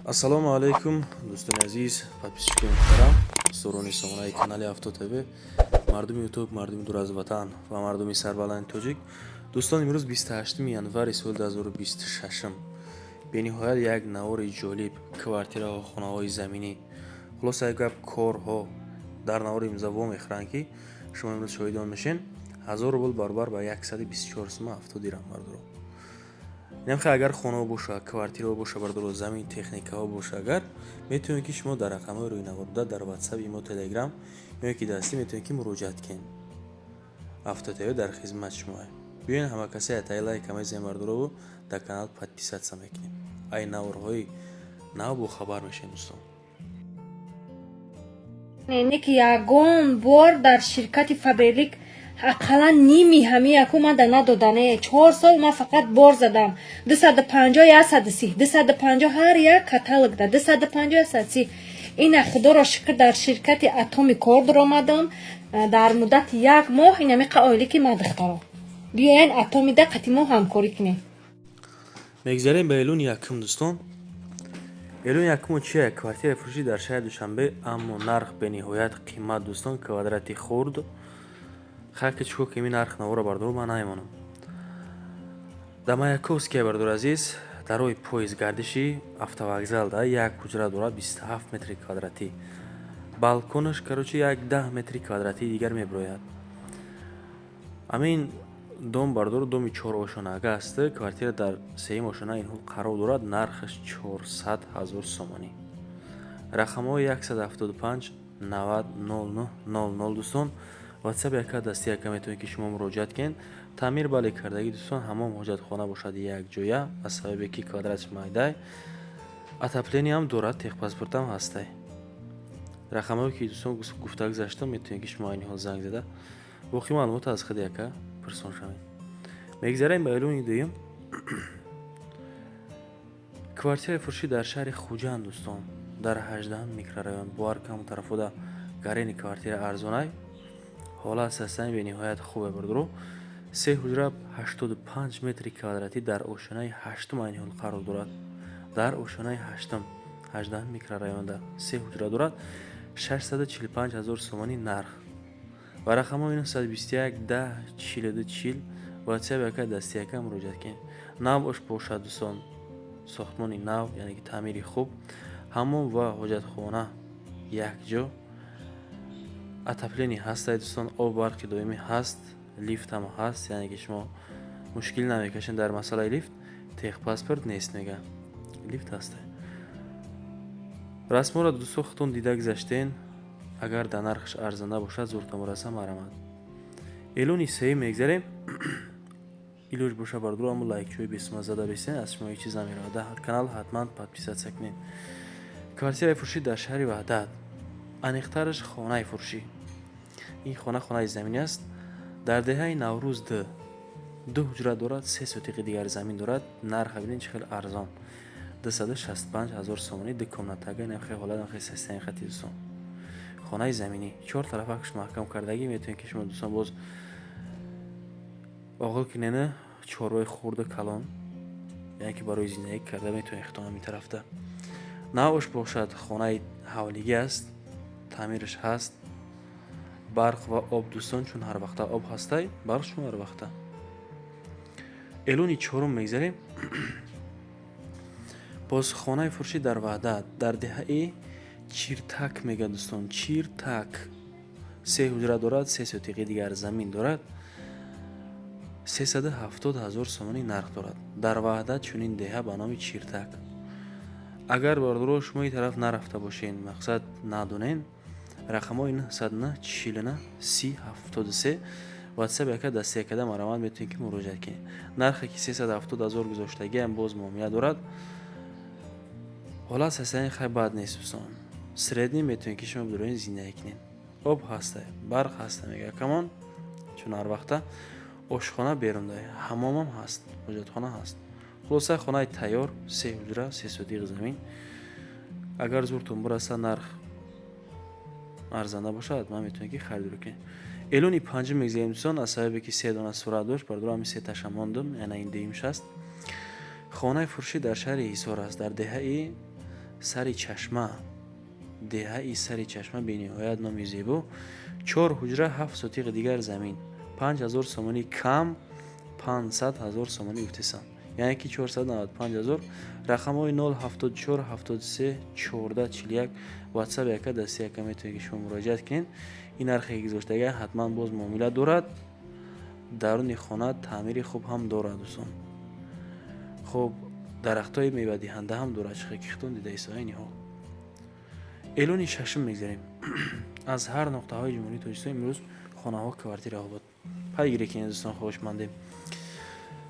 Ассалому алейкум, дӯстони азиз, подписчикони муҳтарам, дӯстдорони сомонаи канали Авто ТВ, мардуми ютуб, мардуми дур аз ватан ва мардуми сарбаланди тоҷик. Дӯстон, имрӯз 28 январи соли 2026 бениҳоят як навори ҷолиб, квартираҳо, хонаҳои заминӣ, хулоса як гап корҳо дар навори имза вомехӯранд, ки шумо имрӯз шоҳидон мешен. 1000 рубл баробар ба 124 сум 70 дирҳам бардуро. Намхе агар хонао боша, квартирао боша бардуро, замин, техникао боша, агар метавонед ки шумо дар рақамҳои рӯйнаварда дар WhatsApp, имо, Telegram ё ки дастӣ метавонед ки муроҷиат кунед. Авто ТВ дар хизмат шумо. Биёен ҳама касе атай лайк мезем бардуро дар канал подписатсия мекунем. Ай наворҳои нав бо хабар мешем дӯстон. Не ки ягон бор дар ширкати Фаберлик ақаллан ними ҳами якумада надодане. 4 сол ман фақат бор задам. 250 130 250 ҳар як каталогда 250 130. Ина худоро шукр дар ширкати Атоми кор даромадам. Дар муддати 1 моҳ инами қаоилики мадхтаро. Биёен Атомида қатимо ҳамкорӣ кунем. Мегзарем ба илони якум дӯстон. Илони якум чия? Квартира фурӯшӣ дар шаҳри Душанбе, аммо нарх бениҳоят қимат дӯстон, квадрати хурд. Хаки чуко ки ми нарх навора бардуро ман наймонам. Дар Маяковския бардур азиз, дар роҳи поезд гардиши автовокзалда як ҳуҷра дорад 27 метри квадратӣ. Балконаш карочи як 10 метри квадратӣ дигар меброяд. Амин дом бардур, доми 4 ошонаага аст. Квартира дар 3 ошона ин ҳол қарор дорад. Нархаш 400 000 сомонӣ. Рақамҳои 175 90 09 00 дӯстон. WhatsApp яка дасти яка метавонед ки шумо муроҷиат кунед. Таъмир бале кардагӣ дӯстон, ҳамом ҳоҷатхона бошад як ҷоя, аз сабабе ки квадратиш майдай. Отоплениям дорад, техпаспортам ҳастай. Рақамҳое ки дӯстон гуфта гузаштам метавонед ки шумо айни ҳол занг зада боқӣ маълумотро аз худ яка пурсон шавед. Мегзарем ба илони дуюм. Квартираи фурӯшӣ дар шаҳри Хуҷанд дӯстон, дар 18 микрорайон Буаркам тарафода гарени квартира арзонай. ҳолат састани бениҳоят хубе бардуро. 3 ҳуҷра 85 метри квадратӣ дар ошонаи 8 айни ҳол қарор дорад. Дар ошонаи 8 18 микрорайонда 3 ҳуҷра дорад. 645 000 сомонӣ нарх. Ва рақамҳои 921 10 42 40 WhatsApp яка дасти яка муроҷиат кунед. Навш бошад дӯстон, сохтмони нав, яъне ки таъмири хуб, ҳамом ва ҳоҷатхона якҷо. Отопление ҳастай дӯстон, об барқи доимӣ ҳаст, лифт ҳам ҳаст, яъне ки шумо мушкил намекашед дар масъалаи лифт. Техпаспорт нест мега. Лифт ҳастай. Расморо дӯстон худтон дида гузаштен. Агар дар нархаш арзанда бошад, зуртон мураса марамад. Илони сеюм мегзарем. Илоҷ боша бардуро аммо лайкчои бесума зада бесен, аз шумо ҳеҷ чиз намеравад. Дар канал ҳатман подписатсия кунед. Квартираи фурӯшӣ дар шаҳри Ваҳдат. Аниқтараш хонаи фурӯшӣ. Ин хона хонаи заминӣ аст. Дар деҳаи Наврӯз 2 ҳуҷра дорад, 3 сотиқи дигар замин дорад. Нарха бинед чӣ хел арзон. 265 000 сомонӣ. Ду комнатага намхе ҳолат намхе састаи хати дӯстон. Хонаи заминӣ 4 тарафакш маҳкам кардагӣ метавонед ки шумо дӯстон боз оғил кинена чорвои хурду калон, яъне ки барои зиндагӣ карда метавонед хитон ҳамин тарафта. Навш бошад хонаи ҳавлигӣ аст. Таъмираш ҳаст. Барқ ва об дӯстон, чун ҳар вақта об ҳастай, барқ шумо ҳар вақта. Элони чорум мегзарем. Боз хонаи фурӯшӣ дар Ваҳдат, дар деҳаи Чиртак мега дӯстон, Чиртак. 3 ҳуҷра дорад, 3 сотиқи дигар замин дорад. 370 000 сомонӣ нарх дорад. Дар Ваҳдат чунин деҳа ба номи Чиртак. Агар бардуро шумо ин тараф нарафта бошен, мақсад надонен, рақамҳои 9 49 30 73 WhatsApp яка дасти якада марамад метавонед ки муроҷиат кунед. Нархе ки 370 000 гузоштагиам боз муомила дорад. ҳолат састани хай бад нест дӯстон. Средни метавонед ки шумо бидуроин зиндагӣ кунед. Об ҳастай, барқ ҳастай мега камон, чун ҳар вақта. Ошхона берундай, ҳамомам ҳаст, ҳоҷатхона ҳаст. хулоса хонаи тайёр, 3 ҳуҷра 3 сотиқи замин. Агар зуртон бураса, нарх арзанда бошад, ман метавонед ки харидор кунед. Элони панҷум мегзарем дӯстон, аз сабабе ки 3 дона сурат дошт, бардуро ҳамин 3 таша мондам, яъне ин дуюмш аст. Хонаи фурӯшӣ дар шаҳри Ҳисор аст, дар деҳаи сари чашма, деҳаи сари чашма бениҳоят номи зебо, 4 ҳуҷра 7 сотиқи дигар замин, 5000 сомонӣ кам, 500,000 сомонӣ уфтисан, яъне ки 495,000. рақамҳои 074 73 14 41 ватсап яка дасти яка метавонед ки шумо муроҷиат кунед. ин нархе ки гузоштага ҳатман боз муомила дорад, даруни хона таъмири хуб ҳам дорад дӯстон. хуб дарахтҳои мевадиҳанда ҳам дорад, чихе ки хитон дидаисо айни ҳол. эълони шашм мегзарем. аз ҳар нуқтаҳои ҷумҳурии Тоҷикистон имрӯз хонаҳо квартираҳо буд. пайгирӣ кинед дӯстон, хоҳишмандем.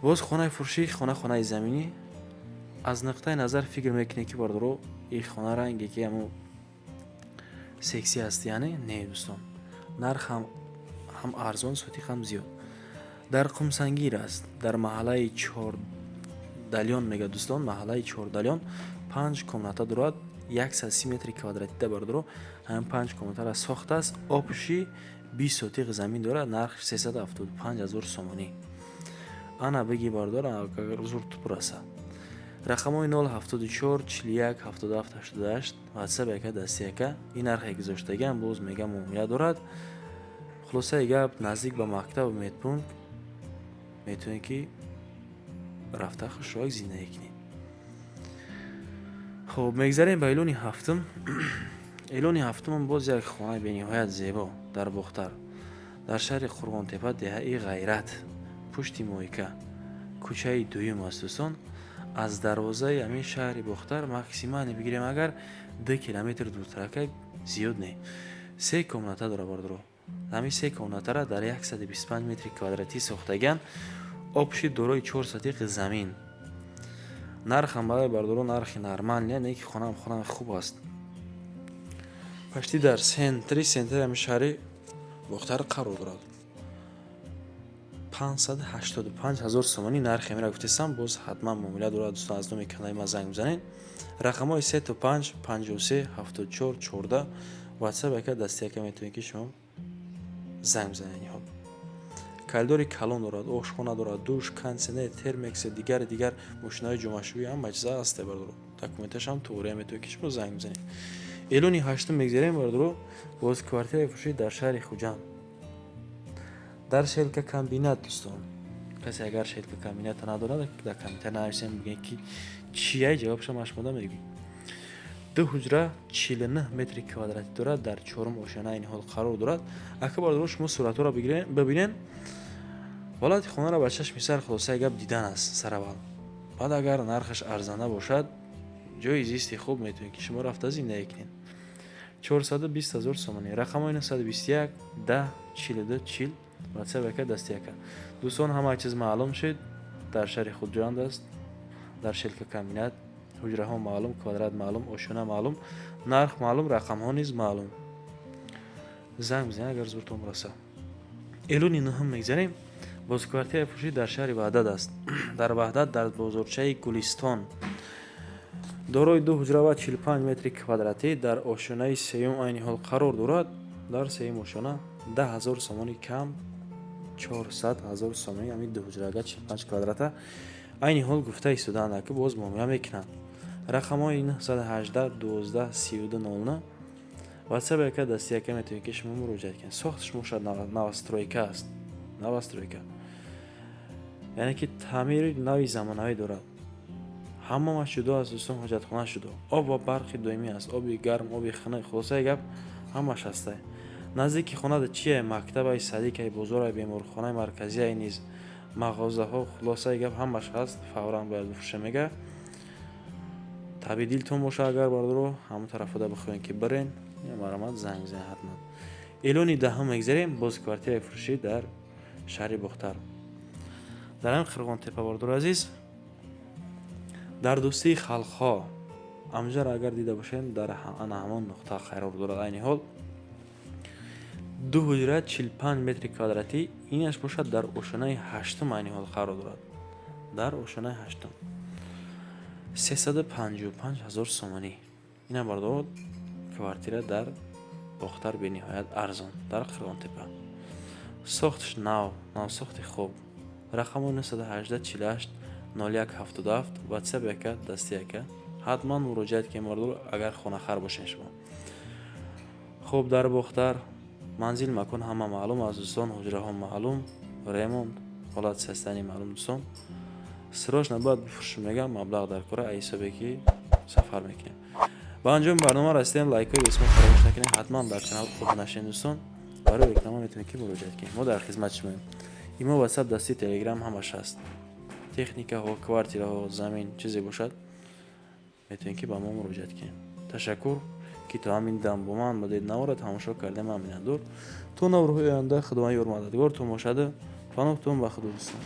боз хонаи фурӯшӣ, хонаи заминӣ. аз нуқтаи назар фикр мекунед ки бардоро ин хона ранге ки ҳамо секси аст, яъне не дӯстон. нарх ҳам арзон, сотиқ ҳам зиёд. дар Қумсангир аст, дар маҳаллаи Чордалён мега дӯстон, маҳаллаи Чордалён 5 комната дорад, 130 метри квадратида бардоро ҳамин 5 комнатаро сохтааст. обши 20 сотиқ замин дорад, нарх 375,000 сомонӣ. ана биги бардор агар зур туп раса. рақамҳои 074 41 77 88 ватсап яка дасти яка. ин нархе гузоштагиам боз мегам муомила дорад. хулосаи гап, наздик ба мактабу медпункт метавонед ки рафта хушроҳик зиндагӣ кунед. хуб мегзарем ба эълони ҳафтум. эълони ҳафтумам боз як хонаи бениҳоят зебо дар Бохтар, дар шаҳри Қурғонтепа, деҳаи Ғайрат, пушти Мойка, кӯчаи дуюм аст дӯстон. аз дарвозаи ҳамин шаҳри Бохтар максимале бигирем агар 2 километр дуртарака, зиёд не. 3 комната дора бардоро. ҳамин 3 комнатара дар 125 метри квадратӣ сохтагиан. обши дорои 4 сотиқи замин. нархам барои бардоро нархи нормал, не ки хонаам хуб аст. пашти дар центри ҳамин шаҳри Бохтар қарор дорад. 585,000 сомонӣ нархи амира гуфтесам, боз ҳатман муомила дорад дӯстон. аз номи канали ма занг бизанед. рақамҳои 35 53 74 14 ватсап яка дасти яка метавонед ки шумо занг бизанед. калидори калон дорад, ошхона дорад, душ, кондитсионер, термекс, дигар мошинаҳои ҷомашӯӣ ҳам маҷза аст бардоро. документаш ҳам тувория метавонед ки шумо занг бизанед. эълони ҳаштум мегзарем бардоро. боз квартираи фурӯшӣ дар шаҳри Хуҷанд, дар шелка комбинат дӯстон. касе агар шелка комбината надорад, дар комментар нависем, бигӯед ки чия, ҷавобшам ашмода мегӯ. 2 ҳуҷра 49 метри квадратӣ дорад, дар 4 ошона айни ҳол қарор дорад. ака бардоро шумо суратҳоро бибинед. ҳолати хонаро ба чашми сар хулосаи гап дидан аст сараввал. баъд агар нархаш арзанда бошад, ҷои зисти хуб метавонед ки шумо рафта зиндагӣ кунед. 420,000 сомонӣ. рақамҳои 921 10 42 40 ватсап яка дасти яка. дӯстон, ҳама чиз маълум шуд. дар шаҳри Хуҷанд аст, дар шелка комбинат. ҳуҷраҳо маълум, квадрат маълум, ошона маълум, нарх маълум, рақамҳо низ маълум. занг бизанед агар зуртон раса. эълони нуҳум мегзарем. боз квартираи фурӯшӣ дар шаҳри Ваҳдат аст, дар Ваҳдат, дар бозорчаи Гулистон. дорои 2 ҳуҷра ва 45 метри квадратӣ, дар ошонаи сеюм айни ҳол қарор дорад. дар сеюм ошона 10,000 сомонӣ кам, 400,000 сомонӣ. ҳамин 2 ҳуҷрага 45 квадрата айни ҳол гуфта истодаанд, ака боз муомила мекунанд. рақамҳои 918 12 32 00 ватсап яка дасти яка метавонед ки шумо муроҷиат кунед. сохташ бошад новостройка аст. новостройка яъне ки таъмири нави замонавӣ дорад. ҳаммамаш ҷудо аст дӯстон, ҳоҷатхона шудо. об ва барқи доимӣ аст, оби гарм, оби хунук, хулосаи гап ҳамаш ҳастай. наздики хона чие, мактабаи садикаи бозораи беморхонаи марказияи низ мағозаҳо, хулосаи гап ҳамаш ҳаст. фавран бояд бифурӯша мега. таби дилтон боша агар бардоро ҳамон тарафода бихоҳед ки бирен, маромад занг бизанед ҳатман. эълони даҳум мегзарем. боз квартираи фурӯшӣ дар шаҳри Бохтар, дар ҳамин Қирғонтепа бардор азиз, дар дӯстии халқҳо. амҷаро агар дида бошед, дар ана ҳамон нуқта қарор дорад. айни ҳол 2 ҳуҷра 45 метри квадратӣ, инаш бошад дар ошонаи ҳаштум айни ҳол қарор дорад. дар ошонаи ҳаштум 355,000 сомонӣ. ина бардор квартира дар Бохтар бениҳоят арзон, дар Қирғонтепа. сохтш навсохти хуб. рақамҳои 918 48 01 77 ватсап яка дасти яка حتما مراجعت کنید مردم اگر خونه‌خوار باشین شما. خب در بختر منزل مکان همه معلوم است دوستان، حجره ها معلوم، ریموند حالت سیستانی معلوم دوستان. سراش نباید بفروشیم، میگم مبلغ در کره ایسابه که سفر میکنیم. با انجام برنامه رسیدیم، لایک و اسم فراموش نکنید، حتما در کانال ابونه شین دوستان. برای رکلام میتونید که مراجعه کنید، ما در خدمت شما. ایمو واتساپ دستی تلگرام همش هست. تکنیکا ها کوارتیرا ها زمین چیزی باشد میتونید که با ما مراجعه کنید. تشکر که تا همین دم با من مدید نوارد تماشا کردیم. همین دور تو نورهای آینده خدای یار مددگار تو باشد. پناهتون و خدا دوستان.